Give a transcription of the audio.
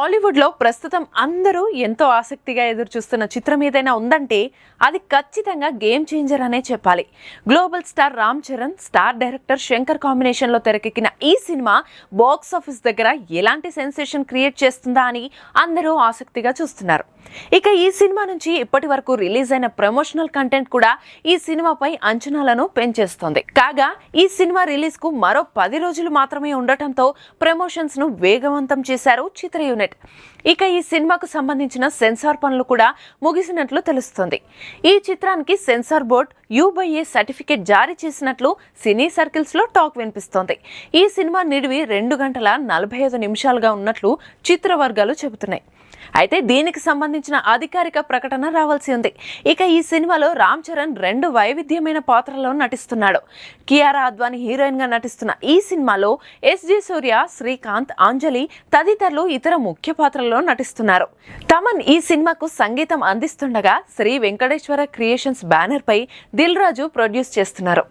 టాలీవుడ్ లో ప్రస్తుతం అందరూ ఎంతో ఆసక్తిగా ఎదురు చూస్తున్న చిత్రం ఏదైనా ఉందంటే అది ఖచ్చితంగా గేమ్ చేంజర్ అనే చెప్పాలి. Global star Ram Charan, star director Shankar combination లో తెరకెక్కిన ఈ సినిమా బాక్స్ ఆఫీస్ దగ్గర ఎలాంటి సెన్సేషన్ క్రియేట్ చేస్తుందా అని అందరూ ఆసక్తిగా చూస్తున్నారు. ఇక ఈ సినిమా నుంచి ఇప్పటి వరకు రిలీజ్ అయిన ప్రమోషనల్ కంటెంట్ కూడా ఈ సినిమాపై అంచనాలను పెంచేస్తోంది. కాగా ఈ సినిమా రిలీజ్ కు మరో 10 రోజులు మాత్రమే ఉండటంతో ప్రమోషన్స్ ను వేగవంతం చేశారు చిత్ర యూనిట్. ఇక ఈ సినిమాకు సంబంధించిన సెన్సార్ పనులు కూడా ముగిసినట్లు తెలుస్తోంది. ఈ చిత్రానికి సెన్సార్ బోర్డ్ U/A సర్టిఫికేట్ జారీ చేసినట్లు సినీ సర్కిల్స్ లో టాక్ వినిపిస్తోంది. ఈ సినిమా నిడివి 2 గంటల 45 నిమిషాలుగా ఉన్నట్లు చిత్ర వర్గాలు చెబుతున్నాయి. అయితే దీనికి సంబంధించిన అధికారిక ప్రకటన రావాల్సి ఉంది. ఇక ఈ సినిమాలో రామ్ చరణ్ 2 వైవిధ్యమైన పాత్రల్లో నటిస్తున్నాడు. కియారా అద్వానీ హీరోయిన్ గా నటిస్తున్న ఈ సినిమాలో S.J. సూర్య, శ్రీకాంత్, అంజలి తదితరులు ఇతర ముఖ్య పాత్రల్లో నటిస్తున్నారు. తమన్ ఈ సినిమాకు సంగీతం అందిస్తుండగా శ్రీ వెంకటేశ్వర క్రియేషన్స్ బ్యానర్ పై దిల్ రాజు ప్రొడ్యూస్ చేస్తున్నారు.